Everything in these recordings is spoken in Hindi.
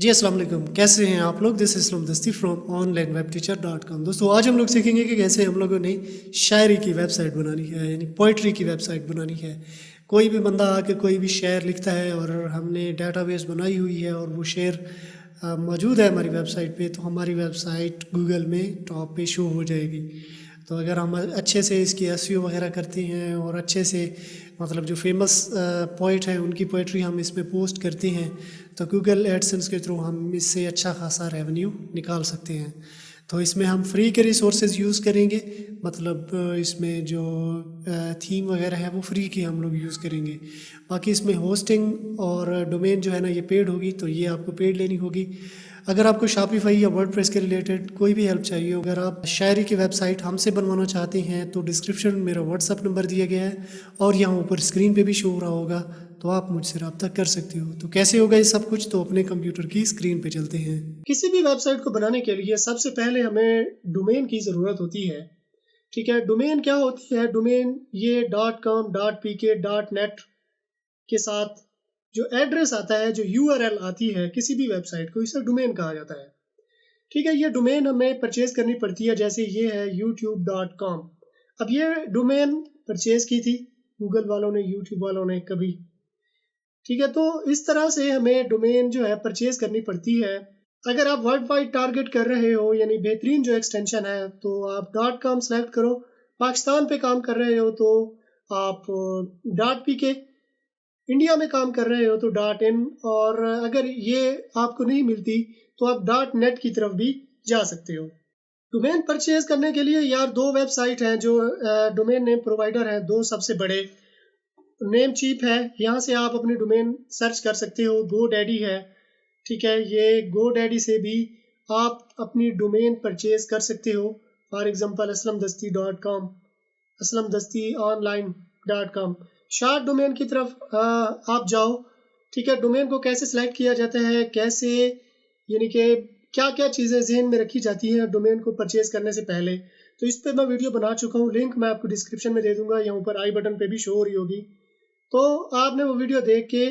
जी अस्सलाम वालेकुम, कैसे हैं आप लोग? दिस इज़ इस्लाम दस्ती फ्रॉम onlinewebteacher.com। दोस्तों आज हम लोग सीखेंगे कि कैसे हम लोगों ने शायरी की वेबसाइट बनानी है, यानी पोइट्री की वेबसाइट बनानी है। कोई भी बंदा आके कोई भी शेर लिखता है और हमने डेटाबेस बनाई हुई है और वो शेर मौजूद है हमारी वेबसाइट पे, तो हमारी वेबसाइट गूगल में टॉप पे शो हो जाएगी। तो अगर हम अच्छे से इसकी एसईओ वगैरह करते हैं और अच्छे से मतलब जो फेमस पोइट हैं उनकी पोइट्री हम इसमें पोस्ट करते हैं, तो गूगल एडसेंस के थ्रू हम इससे अच्छा खासा रेवेन्यू निकाल सकते हैं। तो इसमें हम फ्री के रिसोर्सेज यूज़ करेंगे, मतलब इसमें जो थीम वगैरह है वो फ्री की हम लोग यूज़ करेंगे। बाकी इसमें होस्टिंग और डोमेन जो है ना ये पेड होगी, तो ये आपको पेड लेनी होगी। अगर आपको शॉपिफाई या वर्डप्रेस के रिलेटेड कोई भी हेल्प चाहिए, अगर आप शायरी की वेबसाइट हमसे बनवाना चाहते हैं, तो डिस्क्रिप्शन में मेरा व्हाट्सअप नंबर दिया गया है और यहाँ ऊपर स्क्रीन पे भी शो हो रहा होगा, तो आप मुझसे रब्ता कर सकते हो। तो कैसे होगा ये सब कुछ, तो अपने कंप्यूटर की स्क्रीन पे चलते हैं। किसी भी वेबसाइट को बनाने के लिए सबसे पहले हमें डोमेन की ज़रूरत होती है। ठीक है, डोमेन क्या होती है? डोमेन ये .com .pk .net के साथ जो एड्रेस आता है, जो यूआरएल आती है किसी भी वेबसाइट को, इसे डोमेन कहा जाता है। ठीक है, ये डोमेन हमें परचेज करनी पड़ती है। जैसे ये है youtube.com। अब ये डोमेन परचेज की थी गूगल वालों ने, यूट्यूब वालों ने कभी। ठीक है, तो इस तरह से हमें डोमेन जो है परचेज करनी पड़ती है। अगर आप वर्ल्ड वाइड टारगेट कर रहे हो, यानी बेहतरीन जो एक्सटेंशन है, तो आप .com सेलेक्ट करो। पाकिस्तान पे काम कर रहे हो तो आप .pk, इंडिया में काम कर रहे हो तो .in, और अगर ये आपको नहीं मिलती तो आप .net की तरफ भी जा सकते हो। डोमेन परचेज करने के लिए यार दो वेबसाइट हैं जो डोमेन नेम प्रोवाइडर हैं, दो सबसे बड़े। नेम चीप है, यहाँ से आप अपनी डोमेन सर्च कर सकते हो। GoDaddy है, ठीक है, ये GoDaddy से भी आप अपनी डोमेन परचेज कर सकते हो। For example aslamdasti.com, aslamdastiOnline.com। Short domain की तरफ आप जाओ। ठीक है, डोमेन को कैसे सिलेक्ट किया जाता है, कैसे यानी कि क्या क्या चीज़ें जहन में रखी जाती हैं डोमेन को परचेज करने से पहले, तो इस पर मैं वीडियो बना चुका हूँ। लिंक मैं आपको डिस्क्रिप्शन में दे दूंगा, यहाँ ऊपर आई बटन पे भी शो हो रही होगी। तो आपने वो वीडियो देख के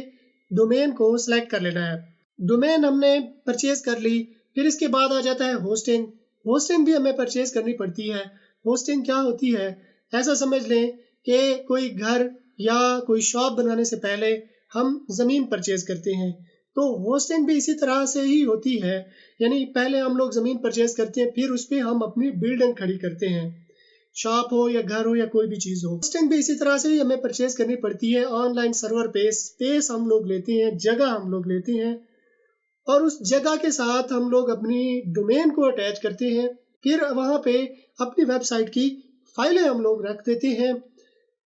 डोमेन को सिलेक्ट कर लेना है। डोमेन हमने परचेज कर ली, फिर इसके बाद आ जाता है होस्टिंग। होस्टिंग भी हमें परचेज करनी पड़ती है। होस्टिंग क्या होती है? ऐसा समझ लें कि कोई घर या कोई शॉप बनाने से पहले हम ज़मीन परचेज करते हैं, तो होस्टिंग भी इसी तरह से ही होती है। यानी पहले हम लोग ज़मीन परचेज करते हैं, फिर उस पर हम अपनी बिल्डिंग खड़ी करते हैं, शॉप हो या घर हो या कोई भी चीज़ हो। होस्टिंग भी इसी तरह से ही हमें परचेज करनी पड़ती है। ऑनलाइन सर्वर पे स्पेस हम लोग लेते हैं, जगह हम लोग लेते हैं, और उस जगह के साथ हम लोग अपनी डोमेन को अटैच करते हैं। फिर वहाँ पे अपनी वेबसाइट की फाइलें हम लोग रख देते हैं,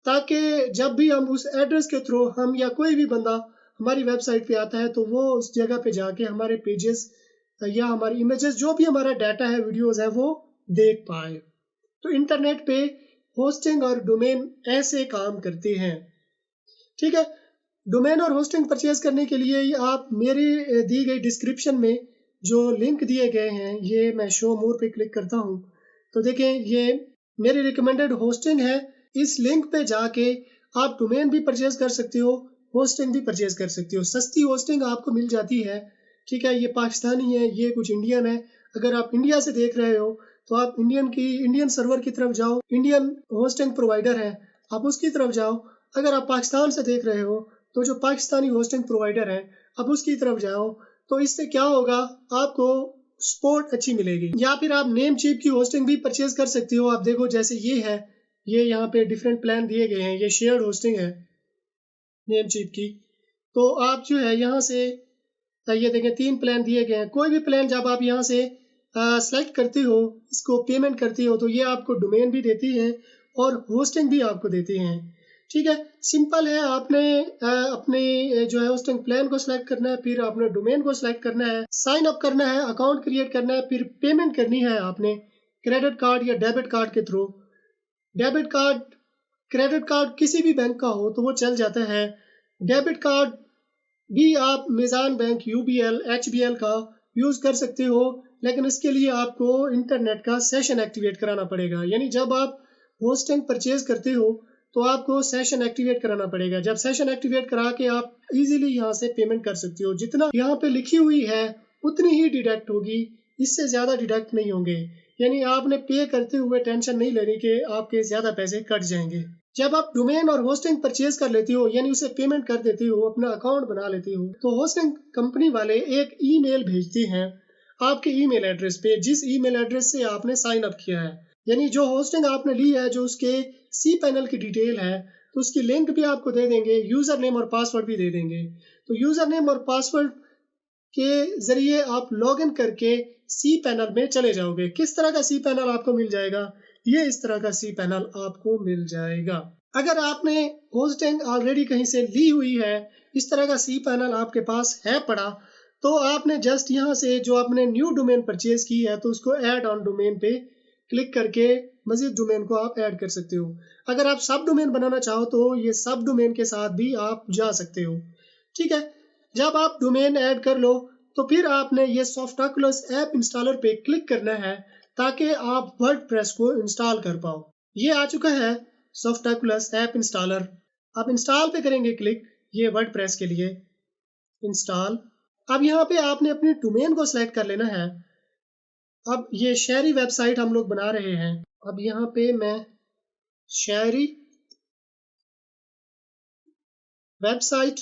ताकि जब भी हम उस एड्रेस के थ्रू हम या कोई भी बंदा हमारी वेबसाइट पे आता है, तो वो उस जगह पे जाके हमारे पेजेस या हमारी इमेजेस, जो भी हमारा डाटा है, वीडियोस है, वो देख पाए। तो इंटरनेट पे होस्टिंग और डोमेन ऐसे काम करते हैं। ठीक है, डोमेन और होस्टिंग परचेज करने के लिए आप मेरी दी गई डिस्क्रिप्शन में जो लिंक दिए गए हैं, ये मैं शो मोर पे क्लिक करता हूँ, तो देखें ये मेरी रिकमेंडेड होस्टिंग है। इस लिंक पे जाके आप डोमेन भी परचेज कर सकते हो, होस्टिंग भी परचेज कर सकते हो। सस्ती होस्टिंग आपको मिल जाती है। ठीक है, ये पाकिस्तानी है, ये कुछ इंडियन है। अगर आप इंडिया से देख रहे हो तो आप इंडियन सर्वर की तरफ जाओ, इंडियन होस्टिंग प्रोवाइडर है, आप उसकी तरफ जाओ। अगर आप पाकिस्तान से देख रहे हो तो जो पाकिस्तानी होस्टिंग प्रोवाइडर है, आप उसकी तरफ जाओ। तो इससे क्या होगा, आपको सपोर्ट अच्छी मिलेगी। या फिर आप नेम चीप की होस्टिंग भी परचेज कर सकते हो। आप देखो जैसे ये है, ये यहाँ पे डिफरेंट प्लान दिए गए हैं, ये शेयर्ड होस्टिंग है नेम चीप की। तो आप जो है यहाँ से ये देखें 3 प्लान दिए गए हैं। कोई भी प्लान जब आप यहाँ से सेलेक्ट करते हो, इसको पेमेंट करते हो, तो ये आपको डोमेन भी देती हैं और होस्टिंग भी आपको देती हैं। ठीक है, सिंपल है। आपने अपने जो है होस्टिंग प्लान को सिलेक्ट करना है, फिर आपने डोमेन को सिलेक्ट करना है, साइन अप करना है, अकाउंट क्रिएट करना है, फिर पेमेंट करनी है आपने क्रेडिट कार्ड या डेबिट कार्ड के through. Debit card, credit card किसी भी बैंक का हो तो वो चल जाता है। डेबिट कार्ड भी आप मिज़ान बैंक, यूबीएल, एचबीएल का यूज़ कर सकते हो, लेकिन इसके लिए आपको इंटरनेट का सेशन एक्टिवेट कराना पड़ेगा। यानी जब आप होस्टिंग परचेज करते हो तो आपको सेशन एक्टिवेट कराना पड़ेगा। जब सेशन एक्टिवेट करा के आप इजीली यहाँ से पेमेंट कर सकते हो। जितना यहाँ पे लिखी हुई है उतनी ही डिडक्ट होगी, इससे ज़्यादा डिडक्ट नहीं होंगे। यानी आपने पे करते हुए टेंशन नहीं लेनी कि आपके ज़्यादा पैसे कट जाएंगे। जब आप डोमेन और होस्टिंग परचेज कर लेती हो, यानी उसे पेमेंट कर देती हो, अपना अकाउंट बना लेती हो, तो होस्टिंग कंपनी वाले एक ईमेल भेजते हैं आपके ईमेल एड्रेस पे, जिस ईमेल एड्रेस से आपने साइन अप किया है। यानी जो होस्टिंग आपने ली है, जो उसके सी पैनल की डिटेल है, तो उसकी लिंक भी आपको दे देंगे, यूज़र नेम और पासवर्ड भी दे देंगे। तो यूज़र नेम और पासवर्ड के ज़रिए आप लॉगिन करके सी पैनल में चले जाओगे। किस तरह का सी पैनल आपको मिल जाएगा? ये इस तरह का सी पैनल आपको मिल जाएगा। अगर आपने होस्टिंग ऑलरेडी कहीं से ली हुई है, इस तरह का सी पैनल आपके पास है पड़ा, तो आपने जस्ट यहाँ से जो आपने न्यू डोमेन परचेज की है, तो उसको ऐड ऑन डोमेन पे क्लिक करके मजीद डोमेन को आप ऐड कर सकते हो। अगर आप सब डोमेन बनाना चाहो तो ये सब डोमेन के साथ भी आप जा सकते हो। ठीक है, जब आप डोमेन ऐड कर लो तो फिर आपने ये सॉफ्टोकुलस ऐप इंस्टॉलर पे क्लिक करना है ताकि आप वर्डप्रेस को इंस्टॉल कर पाओ। ये आ चुका है सॉफ्टोकुलस ऐप इंस्टॉलर। आप इंस्टॉल पे करेंगे क्लिक, ये वर्डप्रेस के लिए इंस्टॉल। अब यहाँ पे आपने अपनी डोमेन को सिलेक्ट कर लेना है। अब ये शहरी वेबसाइट हम लोग बना रहे हैं। अब यहाँ पे मैं शहरी वेबसाइट,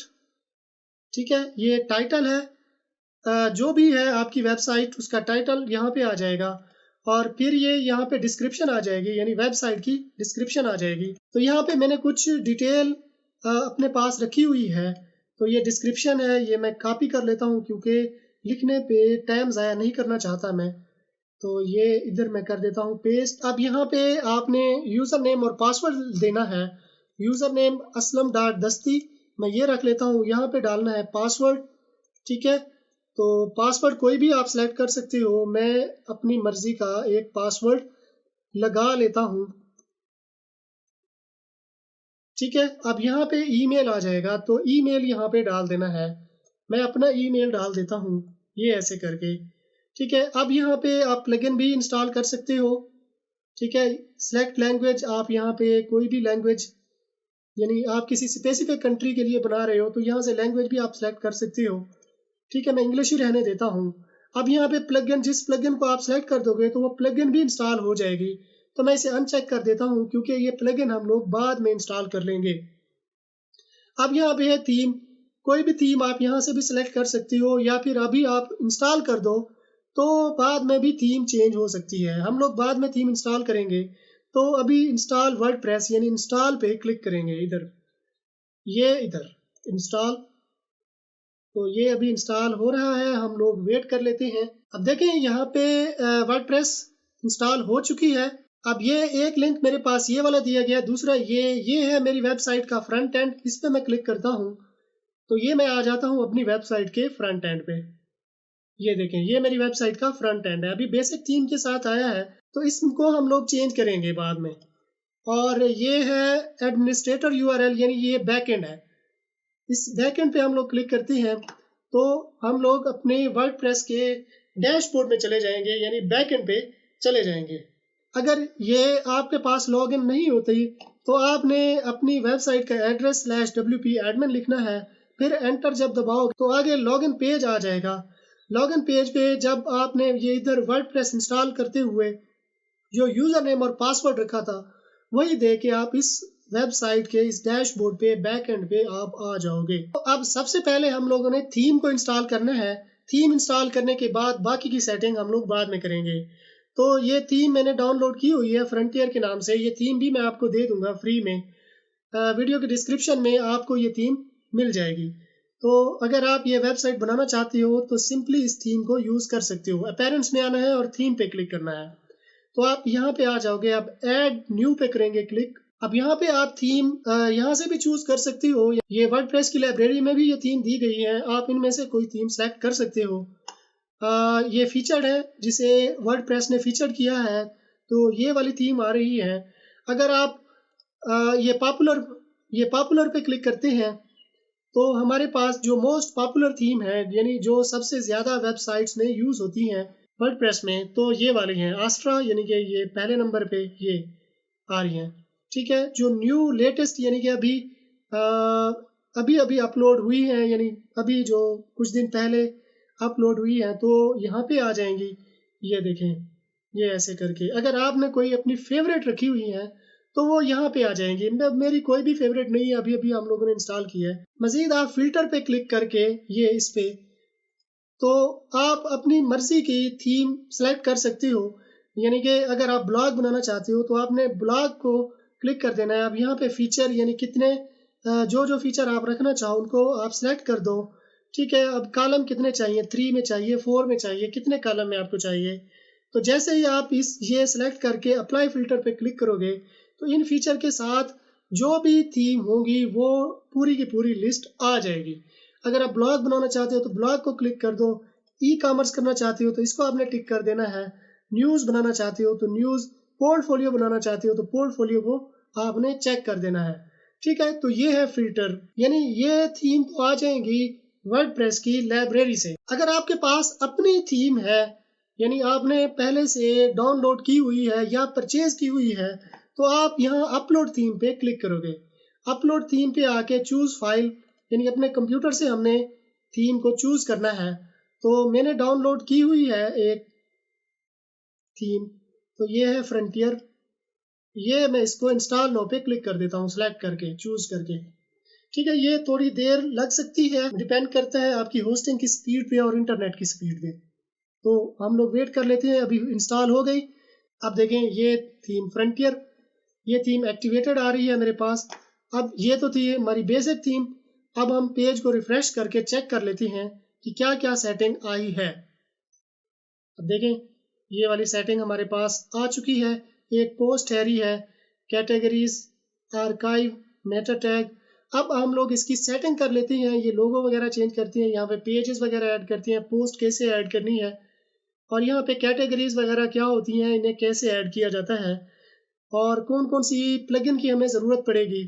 ठीक है, ये टाइटल है, जो भी है आपकी वेबसाइट उसका टाइटल यहाँ पे आ जाएगा, और फिर ये यहाँ पे डिस्क्रिप्शन आ जाएगी, यानी वेबसाइट की डिस्क्रिप्शन आ जाएगी। तो यहाँ पे मैंने कुछ डिटेल अपने पास रखी हुई है, तो ये डिस्क्रिप्शन है, ये मैं कॉपी कर लेता हूँ क्योंकि लिखने पे टाइम ज़ाया नहीं करना चाहता मैं। तो ये इधर मैं कर देता हूँ पेस्ट। अब यहाँ पे आपने यूज़र नेम और पासवर्ड देना है। यूज़र नेम aslam.dasti मैं ये रख लेता हूँ। यहाँ पे डालना है पासवर्ड, ठीक है। तो पासवर्ड कोई भी आप सेलेक्ट कर सकते हो, मैं अपनी मर्जी का एक पासवर्ड लगा लेता हूँ, ठीक है। अब यहाँ पे ईमेल आ जाएगा, तो ईमेल यहाँ पे डाल देना है। मैं अपना ईमेल डाल देता हूँ, ये ऐसे करके, ठीक है। अब यहाँ पे आप प्लगइन भी इंस्टॉल कर सकते हो, ठीक है। सेलेक्ट लैंग्वेज, आप यहाँ पे कोई भी लैंग्वेज, यानी आप किसी स्पेसिफिक कंट्री के लिए बना रहे हो तो यहाँ से लैंग्वेज भी आप सेलेक्ट कर सकते हो, ठीक है। मैं इंग्लिश ही रहने देता हूँ। अब यहाँ पे प्लगइन, जिस प्लगइन को आप सेलेक्ट कर दोगे तो वो प्लगइन भी इंस्टॉल हो जाएगी। तो मैं इसे अनचेक कर देता हूँ क्योंकि ये प्लगइन हम लोग बाद में इंस्टॉल कर लेंगे। अब यहाँ पे है थीम, कोई भी थीम आप यहाँ से भी सिलेक्ट कर सकते हो, या फिर अभी आप इंस्टॉल कर दो तो बाद में भी थीम चेंज हो सकती है। हम लोग बाद में थीम इंस्टॉल करेंगे, तो अभी इंस्टॉल वर्डप्रेस यानी इंस्टॉल पे क्लिक करेंगे, इधर, ये इधर इंस्टॉल। तो ये अभी इंस्टॉल हो रहा है, हम लोग वेट कर लेते हैं। अब देखें यहाँ पे वर्डप्रेस इंस्टॉल हो चुकी है। अब ये एक लिंक मेरे पास ये वाला दिया गया, दूसरा ये है मेरी वेबसाइट का फ्रंट एंड। इस पे मैं क्लिक करता हूँ तो ये मैं आ जाता हूँ अपनी वेबसाइट के फ्रंट एंड पे। ये देखें, ये मेरी वेबसाइट का फ्रंट एंड है, अभी बेसिक थीम के साथ आया है, तो इसको हम लोग चेंज करेंगे बाद में। और ये है एडमिनिस्ट्रेटर यूआरएल, यानी ये बैक एंड है। इस बैक एंड पे हम लोग क्लिक करते हैं तो हम लोग अपने वर्डप्रेस के डैशबोर्ड में चले जाएंगे, यानी बैक एंड पे चले जाएंगे। अगर ये आपके पास लॉगिन नहीं होती तो आपने अपनी वेबसाइट का एड्रेस /wp admin लिखना है, फिर एंटर जब दबाओगे तो आगे लॉगिन पेज आ जाएगा। लॉगिन पेज पे जब आपने ये इधर वर्डप्रेस इंस्टॉल करते हुए जो यूज़र नेम और पासवर्ड रखा था वही दे के आप इस वेबसाइट के इस डैशबोर्ड पे बैक एंड पे आप आ जाओगे। तो अब सबसे पहले हम लोगों ने थीम को इंस्टॉल करना है। थीम इंस्टॉल करने के बाद बाकी की सेटिंग हम लोग बाद में करेंगे। तो ये थीम मैंने डाउनलोड की हुई है फ्रंटियर के नाम से। ये थीम भी मैं आपको दे दूंगा फ्री में, वीडियो के डिस्क्रिप्शन में आपको ये थीम मिल जाएगी। तो अगर आप ये वेबसाइट बनाना चाहते हो तो सिंपली इस थीम को यूज़ कर सकते हो। अपीयरेंस में आना है और थीम पे क्लिक करना है, तो आप यहाँ पे आ जाओगे। अब ऐड न्यू पे करेंगे क्लिक। अब यहाँ पे आप थीम यहाँ से भी चूज कर सकते हो। ये वर्डप्रेस की लाइब्रेरी में भी ये थीम दी गई है, आप इनमें से कोई थीम सेलेक्ट कर सकते हो। ये फीचर्ड है, जिसे वर्डप्रेस ने फीचर्ड किया है, तो ये वाली थीम आ रही है। अगर आप ये पॉपुलर पे क्लिक करते हैं तो हमारे पास जो मोस्ट पॉपुलर थीम है, यानी जो सबसे ज़्यादा वेबसाइट्स में यूज़ होती हैं वर्डप्रेस में, तो ये वाली हैं आस्ट्रा, यानी कि ये पहले नंबर पे ये आ रही हैं, ठीक है। जो न्यू लेटेस्ट यानी कि अभी अपलोड हुई हैं, यानी अभी जो कुछ दिन पहले अपलोड हुई है तो यहाँ पे आ जाएंगी। ये देखें, ये ऐसे करके अगर आपने कोई अपनी फेवरेट रखी हुई है तो वो यहाँ पे आ जाएंगी। मेरी कोई भी फेवरेट नहीं है, अभी अभी हम लोगों ने इंस्टॉल किया है। मजीद आप फिल्टर पे क्लिक करके ये इस पे तो आप अपनी मर्जी की थीम सेलेक्ट कर सकते हो। यानी कि अगर आप ब्लॉग बनाना चाहते हो तो आपने ब्लॉग को क्लिक कर देना है। अब यहाँ पे फीचर यानी कितने जो जो फीचर आप रखना चाहो उनको आप सेलेक्ट कर दो। ठीक है, अब कॉलम कितने चाहिए, 3 में चाहिए, 4 में चाहिए, कितने कॉलम में आपको चाहिए। तो जैसे ही आप ये सेलेक्ट करके अप्लाई फिल्टर पे क्लिक करोगे तो इन फीचर के साथ जो भी थीम होगी वो पूरी की पूरी लिस्ट आ जाएगी। अगर आप ब्लॉग बनाना चाहते हो तो ब्लॉग को क्लिक कर दो, ई कॉमर्स करना चाहते हो तो इसको आपने टिक कर देना है, न्यूज़ बनाना चाहते हो तो न्यूज़, पोर्टफोलियो बनाना चाहते हो तो पोर्टफोलियो को आपने चेक कर देना है। ठीक है, तो ये है फिल्टर, यानी ये थीम तो आ जाएंगी वर्डप्रेस की लाइब्रेरी से। अगर आपके पास अपनी थीम है यानी आपने पहले से डाउनलोड की हुई है या परचेज की हुई है तो आप यहाँ अपलोड थीम पे क्लिक करोगे। अपलोड थीम पे आके चूज फाइल यानी अपने कंप्यूटर से हमने थीम को चूज करना है। तो मैंने डाउनलोड की हुई है एक थीम, तो ये है फ्रंटियर। ये मैं इसको इंस्टॉल नो पे क्लिक कर देता हूँ सेलेक्ट करके चूज करके। ठीक है, ये थोड़ी देर लग सकती है, डिपेंड करता है आपकी होस्टिंग की स्पीड पे और इंटरनेट की स्पीड पे। तो हम लोग वेट कर लेते हैं, अभी इंस्टॉल हो गई। अब देखें ये थीम फ्रंटियर, ये थीम एक्टिवेटेड आ रही है मेरे पास। अब ये तो थी हमारी बेसिक थीम। अब हम पेज को रिफ्रेश करके चेक कर लेते हैं कि क्या क्या सेटिंग आई है। अब देखें ये वाली सेटिंग हमारे पास आ चुकी है। एक पोस्ट हैरी है, कैटेगरीज, आर्काइव, मेटा टैग। अब हम लोग इसकी सेटिंग कर लेते हैं। ये लोगो वगैरह चेंज करती हैं, यहाँ पे पेजेस वगैरह ऐड करती हैं, पोस्ट कैसे ऐड करनी है, और यहाँ पे कैटेगरीज वगैरह क्या होती हैं, इन्हें कैसे ऐड किया जाता है, और कौन कौन सी प्लगइन की हमें ज़रूरत पड़ेगी।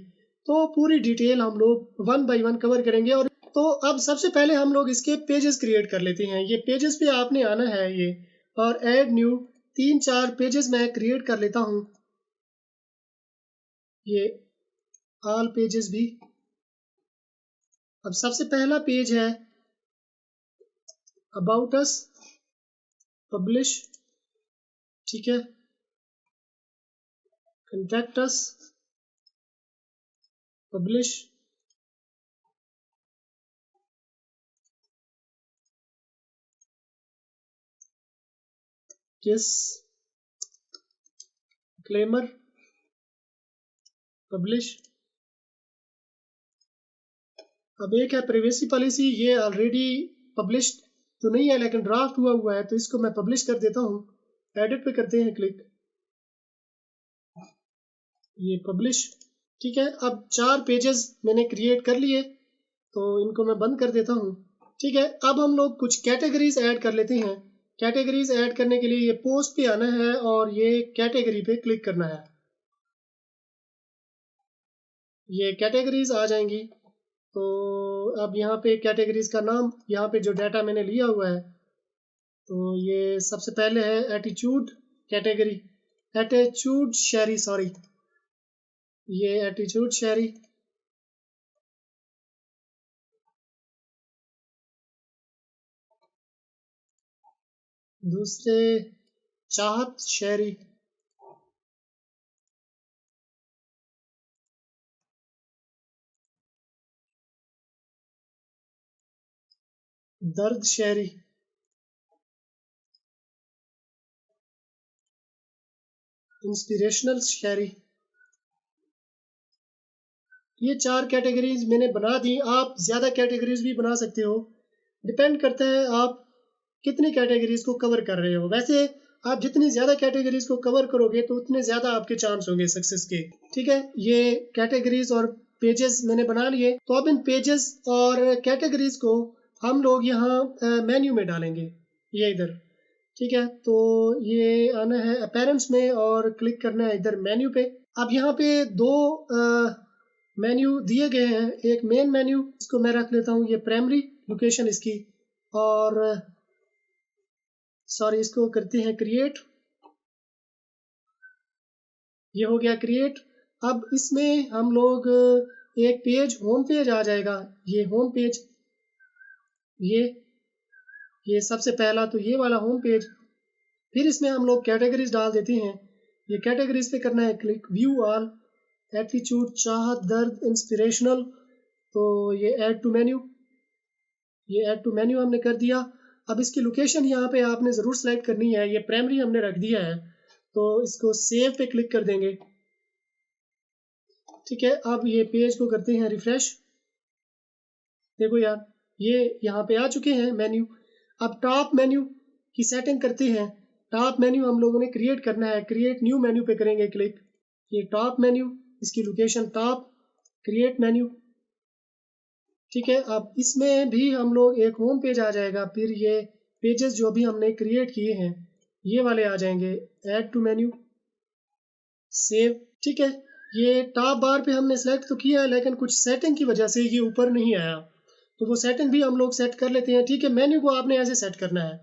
तो पूरी डिटेल हम लोग 1 बाय 1 कवर करेंगे। और तो अब सबसे पहले हम लोग इसके पेजेस क्रिएट कर लेते हैं। ये पेजेस पे आपने आना है ये, और ऐड न्यू 3-4 पेजेस मैं क्रिएट कर लेता हूँ। ये ऑल पेजेस भी। अब सबसे पहला पेज है अबाउट अस, पब्लिश, ठीक है, कॉन्टैक्ट अस, पब्लिश, किस, क्लेमर, पब्लिश। अब एक है प्राइवेसी पॉलिसी, ये ऑलरेडी पब्लिश तो नहीं है लेकिन ड्राफ्ट हुआ हुआ है, तो इसको मैं पब्लिश कर देता हूँ। एडिट पे करते हैं क्लिक, ये पब्लिश। ठीक है, अब 4 पेजेस मैंने क्रिएट कर लिए तो इनको मैं बंद कर देता हूँ। ठीक है, अब हम लोग कुछ कैटेगरीज ऐड कर लेते हैं। कैटेगरीज ऐड करने के लिए ये पोस्ट पे आना है और ये कैटेगरी पे क्लिक करना है। ये कैटेगरीज आ जाएंगी। तो अब यहाँ पे कैटेगरीज का नाम, यहाँ पे जो डाटा मैंने लिया हुआ है, तो ये सबसे पहले है एटीट्यूड कैटेगरी, एटीट्यूड शेरी, सॉरी, ये एटीट्यूड शेरी। दूसरे चाहत शेरी, दर्द शेरी, इंस्पिरेशनल शेरी। ये 4 कैटेगरीज मैंने बना दी। आप ज़्यादा कैटेगरीज भी बना सकते हो, डिपेंड करता है आप कितनी कैटेगरीज को कवर कर रहे हो। वैसे आप जितनी ज़्यादा कैटेगरीज को कवर करोगे तो उतने ज़्यादा आपके चांस होंगे सक्सेस के। ठीक है, ये कैटेगरीज और पेजेस मैंने बना लिए। तो अब इन पेजेस और कैटेगरीज को हम लोग यहाँ मेन्यू में डालेंगे, ये इधर। ठीक है, तो ये आना है अपीयरेंस में और क्लिक करना है इधर मेन्यू पे। अब यहाँ पे 2 मेन्यू दिए गए हैं। एक मेन मेन्यू, इसको मैं रख लेता हूँ ये प्राइमरी लोकेशन इसकी, और सॉरी इसको करते हैं क्रिएट। ये हो गया क्रिएट। अब इसमें हम लोग एक पेज, होम पेज आ जाएगा, ये होम पेज, ये ये सबसे पहला तो ये वाला होम पेज। फिर इसमें हम लोग कैटेगरीज डाल देते हैं। ये कैटेगरीज पे करना है क्लिक, व्यू ऑल, एटीट्यूड, चाहत, दर्द, इंस्पिरेशनल। तो ये ऐड टू मेन्यू, ये ऐड टू मेन्यू हमने कर दिया। अब इसकी लोकेशन यहाँ पे आपने ज़रूर सेलेक्ट करनी है। ये प्राइमरी हमने रख दिया है, तो इसको सेव पे क्लिक कर देंगे। ठीक है, अब ये पेज को करते हैं रिफ्रेश। देखो यार, ये यहाँ पे आ चुके हैं मेन्यू। अब टॉप मेन्यू की सेटिंग करते हैं। टॉप मेन्यू हम लोगों ने क्रिएट करना है। क्रिएट न्यू मेन्यू पे करेंगे क्लिक। ये टॉप मेन्यू, इसकी लोकेशन टॉप, क्रिएट मेन्यू। ठीक है, अब इसमें भी हम लोग एक होम पेज आ जाएगा। फिर ये पेजेस जो भी हमने क्रिएट किए हैं ये वाले आ जाएंगे। Add to menu, save. ठीक है, ये टॉप बार पे हमने सेलेक्ट तो किया है, लेकिन कुछ सेटिंग की वजह से ये ऊपर नहीं आया, तो वो सेटिंग भी हम लोग सेट कर लेते हैं। ठीक है, मेन्यू को आपने ऐसे सेट करना है।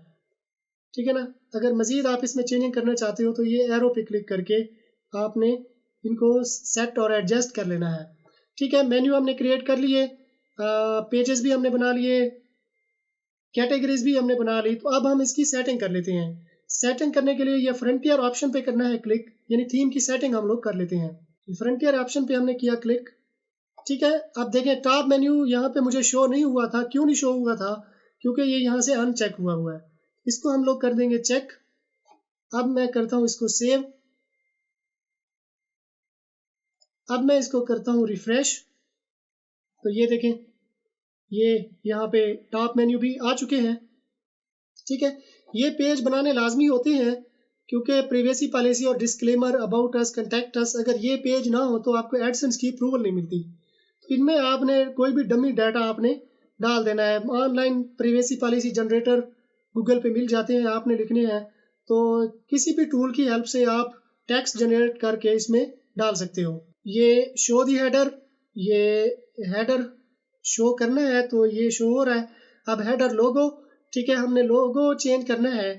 ठीक है ना, अगर मज़ीद आप इसमें चेंजिंग करना चाहते हो तो ये एरो पे क्लिक करके आपने इनको सेट और एडजस्ट कर लेना है। ठीक है, मेन्यू हमने क्रिएट कर लिए, पेजेस भी हमने बना लिए, कैटेगरीज भी हमने बना ली। तो अब हम इसकी सेटिंग कर लेते हैं। सेटिंग करने के लिए ये फ्रंटियर ऑप्शन पे करना है क्लिक, यानी थीम की सेटिंग हम लोग कर लेते हैं। फ्रंटियर ऑप्शन पे हमने किया क्लिक। ठीक है, अब देखें टॉप मेन्यू यहाँ पे मुझे शो नहीं हुआ था। क्यों नहीं शो हुआ था? क्योंकि ये यहाँ से अनचेक हुआ है। इसको हम लोग कर देंगे चेक। अब मैं करता हूँ इसको सेव। अब मैं इसको करता हूँ रिफ्रेश। तो ये देखें, ये यहाँ पे टॉप मेन्यू भी आ चुके हैं। ठीक है, ये पेज बनाने लाजमी होते हैं, क्योंकि प्रिवेसी पॉलिसी और disclaimer, about us, contact us, अगर ये पेज ना हो तो आपको एडसेंस की अप्रूवल नहीं मिलती। तो इनमें आपने कोई भी डमी डाटा आपने डाल देना है। Online privacy policy generator Google पे मिल जाते हैं, आपने लिखने हैं। तो किसी भी टूल की हेल्प से आप टेक्स्ट जनरेट करके इसमें डाल सकते हो। ये शो दी हेडर, ये हेडर शो करना है तो ये शो हो रहा है। अब हेडर लोगो, ठीक है, हमने लोगो चेंज करना है,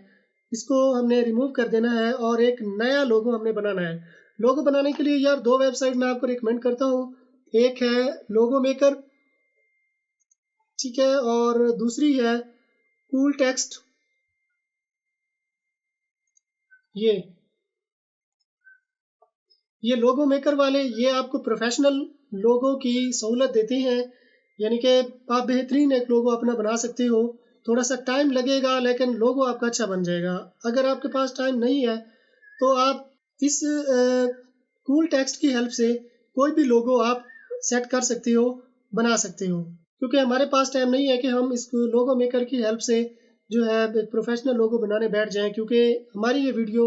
इसको हमने रिमूव कर देना है और एक नया लोगो हमने बनाना है। लोगो बनाने के लिए यार दो वेबसाइट मैं आपको रिकमेंड करता हूँ। एक है लोगो मेकर, ठीक है, और दूसरी है कूल टेक्स्ट। ये लोगो मेकर वाले ये आपको प्रोफेशनल लोगो की सहूलत देते हैं, यानी कि आप बेहतरीन एक लोगो अपना बना सकते हो। थोड़ा सा टाइम लगेगा लेकिन लोगो आपका अच्छा बन जाएगा। अगर आपके पास टाइम नहीं है तो आप इस कूल टेक्स्ट की हेल्प से कोई भी लोगो आप सेट कर सकते हो, बना सकते हो। क्योंकि हमारे पास टाइम नहीं है कि हम इस लोगो मेकर की हेल्प से जो है एक प्रोफेशनल लोगो बनाने बैठ जाएं, क्योंकि हमारी ये वीडियो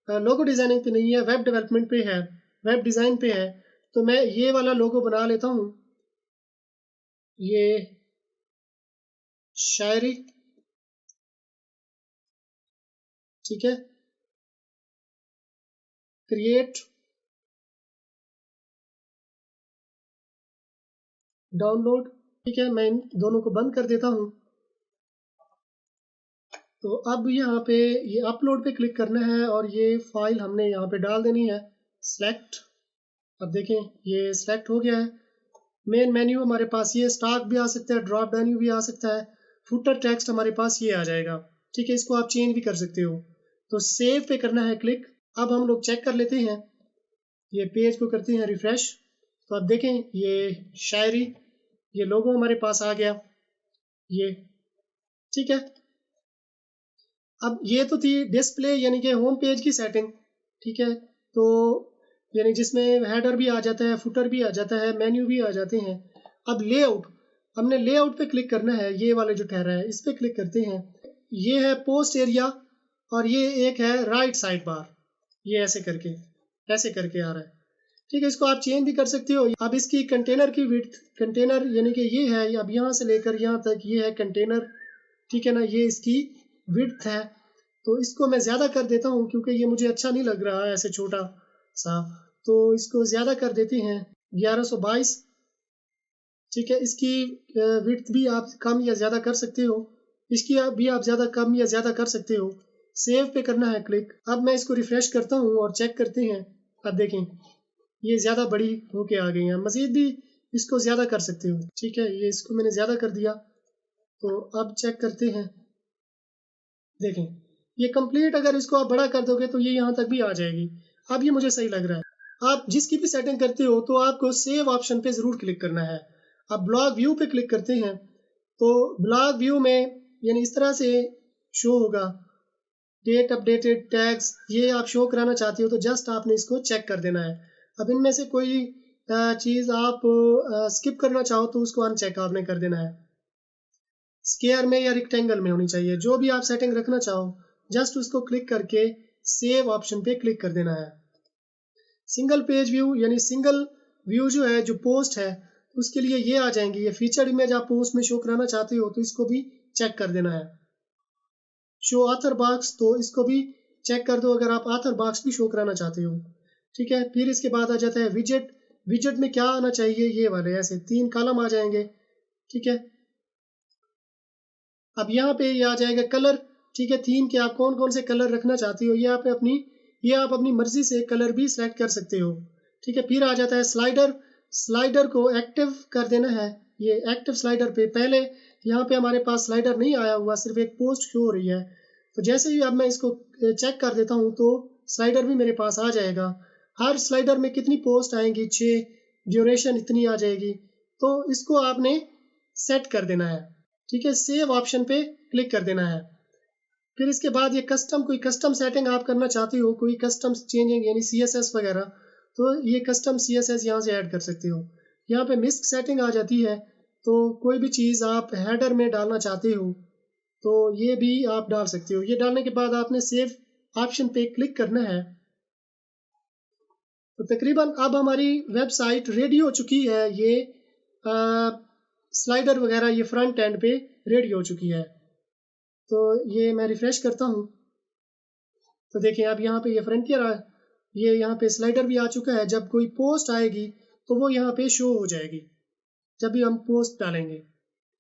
लोगो डिज़ाइनिंग पे नहीं है, वेब डेवलपमेंट पे है, वेब डिज़ाइन पे है। तो मैं ये वाला लोगो बना लेता हूँ। ये शायरी, ठीक है, क्रिएट, डाउनलोड। ठीक है, मैं इन दोनों को बंद कर देता हूँ। तो अब यहाँ पे ये अपलोड पे क्लिक करना है और ये फाइल हमने यहाँ पे डाल देनी है। सेलेक्ट, अब देखें ये सेलेक्ट हो गया है। मेन मेन्यू हमारे पास ये स्टार्ट भी आ सकता है, ड्रॉप मेन्यू भी आ सकता है, फुटर टेक्स्ट हमारे पास ये आ जाएगा। ठीक है, इसको आप चेंज भी कर सकते हो। तो सेव पे करना है क्लिक। अब हम लोग चेक कर लेते हैं, ये पेज को करते हैं रिफ्रेश। तो आप देखें ये शायरी, ये लोगो हमारे पास आ गया ये। ठीक है, अब ये तो थी डिस्प्ले यानी कि होम पेज की सेटिंग। ठीक है, तो यानी जिसमें हेडर भी आ जाता है, फुटर भी आ जाता है, मेन्यू भी आ जाते हैं। अब लेआउट, हमने लेआउट पे क्लिक करना है। ये वाले जो ठहरा है इस पे क्लिक करते हैं। ये है पोस्ट एरिया और ये एक है राइट साइड बार, ये ऐसे करके आ रहा है। ठीक है, इसको आप चेंज भी कर सकते हो। अब इसकी कंटेनर की विड्थ, कंटेनर यानी कि ये है, अब यहाँ से लेकर यहाँ तक ये है कंटेनर। ठीक है ना, ये इसकी विड्थ है। तो इसको मैं ज़्यादा कर देता हूँ क्योंकि ये मुझे अच्छा नहीं लग रहा है ऐसे छोटा सा। तो इसको ज़्यादा कर देते हैं, 1122। ठीक है, इसकी विड्थ भी आप कम या ज़्यादा कर सकते हो, इसकी भी आप ज़्यादा कम या ज़्यादा कर सकते हो। सेव पे करना है क्लिक। अब मैं इसको रिफ्रेश करता हूँ और चेक करते हैं। अब देखें ये ज़्यादा बड़ी होके आ गई हैं। मज़ीद भी इसको ज़्यादा कर सकते हो। ठीक है, ये इसको मैंने ज़्यादा कर दिया। तो अब चेक करते हैं, देखें ये कंप्लीट, अगर इसको आप बड़ा कर दोगे तो ये यहाँ तक भी आ जाएगी। अब ये मुझे सही लग रहा है। आप जिसकी भी सेटिंग करते हो तो आपको सेव ऑप्शन पे ज़रूर क्लिक करना है। आप ब्लॉग व्यू पे क्लिक करते हैं तो ब्लॉग व्यू में यानी इस तरह से शो होगा, डेट अपडेटेड टैग्स, ये आप शो कराना चाहते हो तो जस्ट आपने इसको चेक कर देना है। अब इनमें से कोई चीज़ आप स्किप करना चाहो तो उसको अनचेक आपने कर देना है। स्क्वायर में या रेक्टेंगल में होनी चाहिए, जो भी आप सेटिंग रखना चाहो जस्ट उसको क्लिक करके सेव ऑप्शन पे क्लिक कर देना है। सिंगल पेज व्यू यानी सिंगल व्यू जो है, जो पोस्ट है, उसके लिए ये आ जाएंगी। ये फीचर्ड इमेज आप पोस्ट में शो कराना चाहते हो तो इसको भी चेक कर देना है। शो ऑथर बॉक्स, तो इसको भी चेक कर दो अगर आप ऑथर बॉक्स भी शो कराना चाहते हो। ठीक है, फिर इसके बाद आ जाता है विजेट। विजेट में क्या आना चाहिए, ये वाले ऐसे 3 कॉलम आ जाएंगे। ठीक है, अब यहाँ पे ये आ जाएगा कलर। ठीक है, थीम के आप कौन कौन से कलर रखना चाहते हो, ये आप अपनी मर्जी से कलर भी सेलेक्ट कर सकते हो। ठीक है, फिर आ जाता है स्लाइडर। स्लाइडर को एक्टिव कर देना है। ये एक्टिव स्लाइडर पे पहले यहाँ पे हमारे पास स्लाइडर नहीं आया हुआ, सिर्फ एक पोस्ट शो हो रही है। तो जैसे ही अब मैं इसको चेक कर देता हूँ तो स्लाइडर भी मेरे पास आ जाएगा। हर स्लाइडर में कितनी पोस्ट आएंगी, 6, ड्यूरेशन इतनी आ जाएगी। तो इसको आपने सेट कर देना है। ठीक है, सेव ऑप्शन पे क्लिक कर देना है। फिर इसके बाद ये कोई कस्टम सेटिंग आप करना चाहते हो, कोई कस्टम चेंजिंग यानी CSS वगैरह, तो ये कस्टम CSS यहाँ से ऐड कर सकते हो। यहाँ पे मिस्क सेटिंग आ जाती है, तो कोई भी चीज़ आप हेडर में डालना चाहते हो तो ये भी आप डाल सकते हो। ये डालने के बाद आपने सेव ऑप्शन पे क्लिक करना है। तो तकरीबन अब हमारी वेबसाइट रेडी हो चुकी है। ये स्लाइडर वगैरह ये फ्रंट एंड पे रेडी हो चुकी है। तो ये मैं रिफ्रेश करता हूँ तो देखिए अब यहाँ पे ये फ्रंटियर ये यहाँ पे स्लाइडर भी आ चुका है। जब कोई पोस्ट आएगी तो वो यहाँ पे शो हो जाएगी जब भी हम पोस्ट डालेंगे।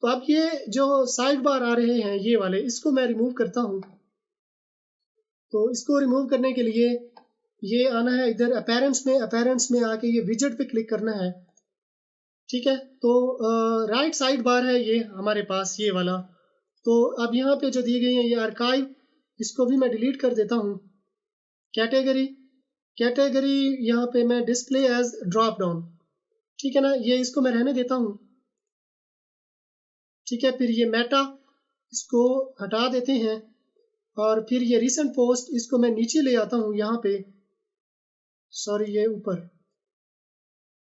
तो अब ये जो साइड बार आ रहे हैं ये वाले, इसको मैं रिमूव करता हूँ। तो इसको रिमूव करने के लिए ये आना है इधर अपीयरेंस में आके ये विजेट पे क्लिक करना है। ठीक है, तो राइट साइड बार है ये हमारे पास ये वाला। तो अब यहाँ पे जो दी गई है ये आर्काइव, इसको भी मैं डिलीट कर देता हूँ। कैटेगरी यहाँ पे मैं डिस्प्ले एज ड्रॉप डाउन, ठीक है ना, ये इसको मैं रहने देता हूँ। ठीक है, फिर ये मेटा इसको हटा देते हैं और फिर ये रिसेंट पोस्ट इसको मैं नीचे ले आता हूँ यहाँ पे, सॉरी ये ऊपर,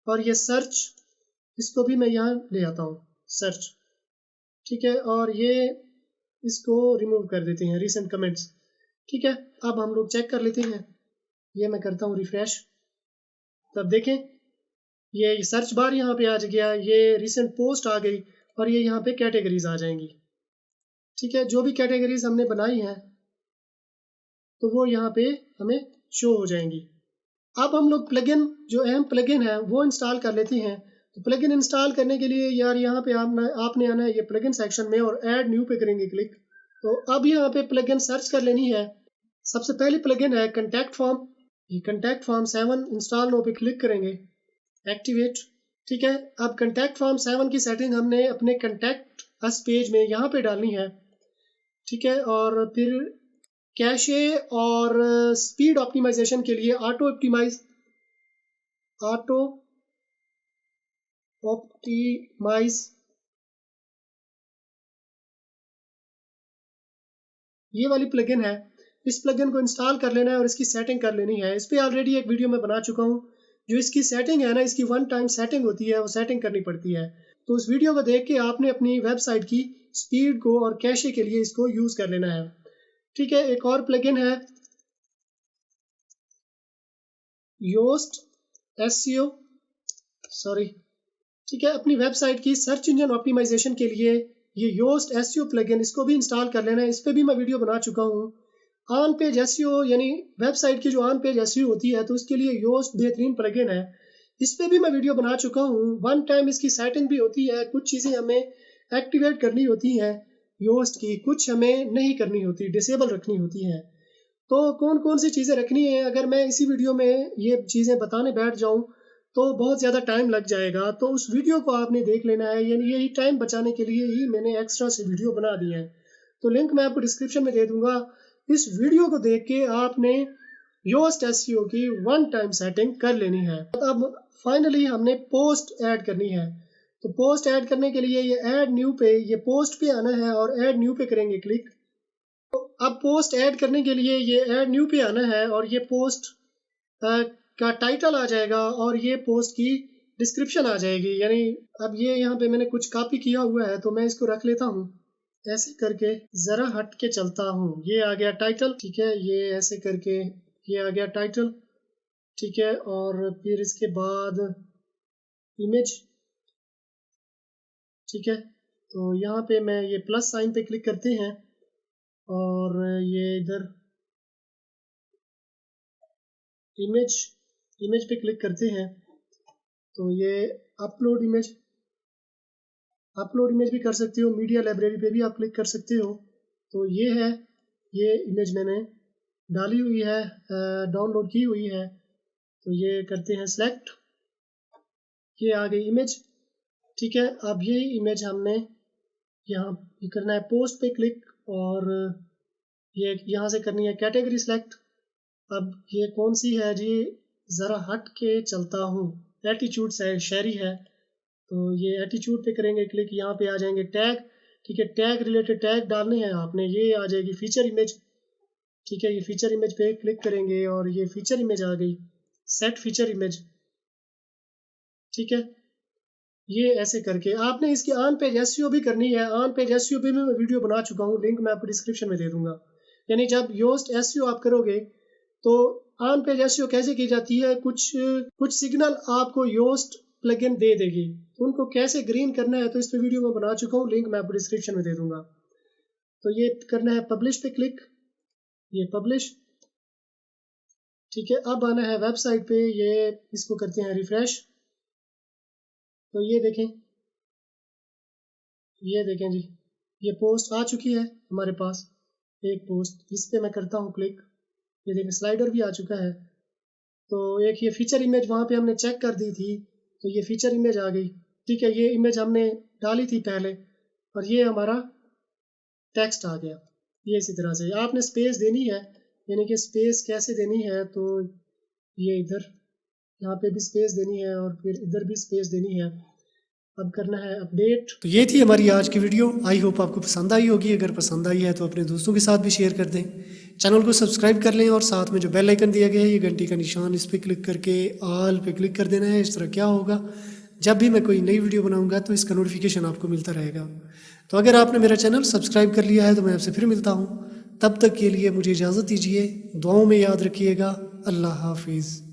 और ये सर्च इसको भी मैं यहाँ ले आता हूँ सर्च। ठीक है, और ये इसको रिमूव कर देते हैं रिसेंट कमेंट्स। ठीक है, अब हम लोग चेक कर लेते हैं। ये मैं करता हूँ रिफ्रेश, तब देखें ये सर्च बार यहाँ पे आ गया, ये रिसेंट पोस्ट आ गई और ये यहाँ पे कैटेगरीज आ जाएंगी। ठीक है, जो भी कैटेगरीज हमने बनाई हैं तो वो यहाँ पे हमें शो हो जाएंगी। अब हम लोग प्लगइन, जो अहम प्लगइन है वो इंस्टॉल कर लेते हैं। तो प्लगइन इंस्टॉल करने के लिए यार यहाँ पे आपने आना है ये प्लगइन सेक्शन में और ऐड न्यू पे करेंगे क्लिक। तो अब यहाँ पे प्लगइन सर्च कर लेनी है। सबसे पहली प्लगइन है कॉन्टैक्ट फॉर्म। ये कॉन्टैक्ट फॉर्म 7 इंस्टॉल नो पे क्लिक करेंगे, एक्टिवेट। ठीक है, अब कॉन्टैक्ट फॉर्म 7 की सेटिंग हमने अपने कॉन्टैक्ट अस पेज में यहाँ पे डालनी है। ठीक है, और फिर कैशे और स्पीड ऑप्टिमाइजेशन के लिए ऑटो ऑप्टिमाइज ये वाली प्लगइन है। इस प्लगइन को इंस्टॉल कर लेना है और इसकी सेटिंग कर लेनी है। इस पे ऑलरेडी एक वीडियो में बना चुका हूँ। जो इसकी सेटिंग है ना, इसकी 1 टाइम सेटिंग होती है, वो सेटिंग करनी पड़ती है। तो उस वीडियो को देख के आपने अपनी वेबसाइट की स्पीड को और कैशे के लिए इसको यूज कर लेना है। ठीक है, एक और प्लगइन है योस्ट एसईओ, सॉरी। ठीक है, अपनी वेबसाइट की सर्च इंजन ऑप्टिमाइजेशन के लिए ये योस्ट एसईओ प्लगइन, इसको भी इंस्टॉल कर लेना है। इस पे भी मैं वीडियो बना चुका हूँ। ऑन पेज एसईओ यानी वेबसाइट की जो ऑन पेज एसईओ होती है तो उसके लिए योस्ट बेहतरीन प्लगइन है। इस पे भी मैं वीडियो बना चुका हूँ। 1 टाइम इसकी सेटिंग भी होती है, कुछ चीज़ें हमें एक्टिवेट करनी होती हैं योस्ट की, कुछ हमें नहीं करनी होती, डिसेबल रखनी होती है। तो कौन कौन सी चीज़ें रखनी है, अगर मैं इसी वीडियो में ये चीज़ें बताने बैठ जाऊँ तो बहुत ज़्यादा टाइम लग जाएगा। तो उस वीडियो को आपने देख लेना है, यानी यही टाइम बचाने के लिए ही मैंने एक्स्ट्रा से वीडियो बना दी है। तो लिंक मैं आपको डिस्क्रिप्शन में दे दूंगा। इस वीडियो को देख के आपने योस्ट एसईओ की 1 टाइम सेटिंग कर लेनी है। अब फाइनली हमने पोस्ट ऐड करनी है। तो पोस्ट ऐड करने के लिए ये ऐड न्यू पे, ये पोस्ट पे आना है और ऐड न्यू पे करेंगे क्लिक। तो अब पोस्ट ऐड करने के लिए ये ऐड न्यू पे आना है और ये पोस्ट का टाइटल आ जाएगा और ये पोस्ट की डिस्क्रिप्शन आ जाएगी। यानी अब ये यहाँ पे मैंने कुछ कॉपी किया हुआ है तो मैं इसको रख लेता हूँ। ऐसे करके जरा हट के चलता हूँ, ये आ गया टाइटल, ठीक है। ये ऐसे करके ये आ गया टाइटल, ठीक है। और फिर इसके बाद इमेज, ठीक है। तो यहाँ पे मैं ये प्लस साइन पे क्लिक करते हैं और ये इधर इमेज पे क्लिक करते हैं। तो ये अपलोड इमेज भी कर सकते हो, मीडिया लाइब्रेरी पे भी आप क्लिक कर सकते हो। तो ये है, ये इमेज मैंने डाली हुई है, डाउनलोड की हुई है। तो ये करते हैं सिलेक्ट, ये आ गई इमेज, ठीक है। अब ये इमेज हमने यहाँ करना है पोस्ट पे क्लिक और ये यहाँ से करनी है कैटेगरी सिलेक्ट। अब ये कौन सी है जी, ज़रा हट के चलता हूँ, एटीट्यूड शायरी है। तो ये एटीट्यूड पे करेंगे क्लिक, यहाँ पे आ जाएंगे टैग, ठीक है। टैग रिलेटेड टैग डालने हैं आपने, ये आ जाएगी फीचर इमेज, ठीक है। ये फीचर इमेज पे क्लिक करेंगे और ये फीचर इमेज आ गई, सेट फीचर इमेज, ठीक है। ये ऐसे करके आपने इसकी ऑन पेज एसईओ भी करनी है। ऑन पेज एसईओ पे भी मैं वीडियो बना चुका हूँ, लिंक मैं आपको डिस्क्रिप्शन में दे दूंगा। यानी जब योस्ट एसईओ आप करोगे तो ऑन पेज एसईओ कैसे की जाती है, कुछ सिग्नल आपको योस्ट प्लगइन दे देगी, उनको कैसे ग्रीन करना है तो इस पे वीडियो में बना चुका हूँ, लिंक मैं आपको डिस्क्रिप्शन में दे दूंगा। तो ये करना है पब्लिश पे क्लिक, ये पब्लिश, ठीक है। अब आना है वेबसाइट पे, ये इसको करते हैं रिफ्रेश। तो ये देखें जी, ये पोस्ट आ चुकी है हमारे पास, एक पोस्ट, इस पे मैं करता हूँ क्लिक, ये देखें स्लाइडर भी आ चुका है। तो एक ये फीचर इमेज वहाँ पे हमने चेक कर दी थी, तो ये फीचर इमेज आ गई, ठीक है। ये इमेज हमने डाली थी पहले और ये हमारा टेक्स्ट आ गया। ये इसी तरह से आपने स्पेस देनी है, यानी कि स्पेस कैसे देनी है, तो ये इधर यहाँ पे भी स्पेस देनी है और फिर इधर भी स्पेस देनी है। अब करना है अपडेट। तो ये थी हमारी आज की वीडियो, आई होप आपको पसंद आई होगी। अगर पसंद आई है तो अपने दोस्तों के साथ भी शेयर कर दें, चैनल को सब्सक्राइब कर लें और साथ में जो बेल आइकन दिया गया है ये घंटी का निशान, इस पर क्लिक करके ऑल पे क्लिक कर देना है। इस तरह क्या होगा, जब भी मैं कोई नई वीडियो बनाऊंगा तो इसका नोटिफिकेशन आपको मिलता रहेगा। तो अगर आपने मेरा चैनल सब्सक्राइब कर लिया है तो मैं आपसे फिर मिलता हूँ, तब तक के लिए मुझे इजाज़त दीजिए, दुआओं में याद रखिएगा। अल्लाह हाफिज़।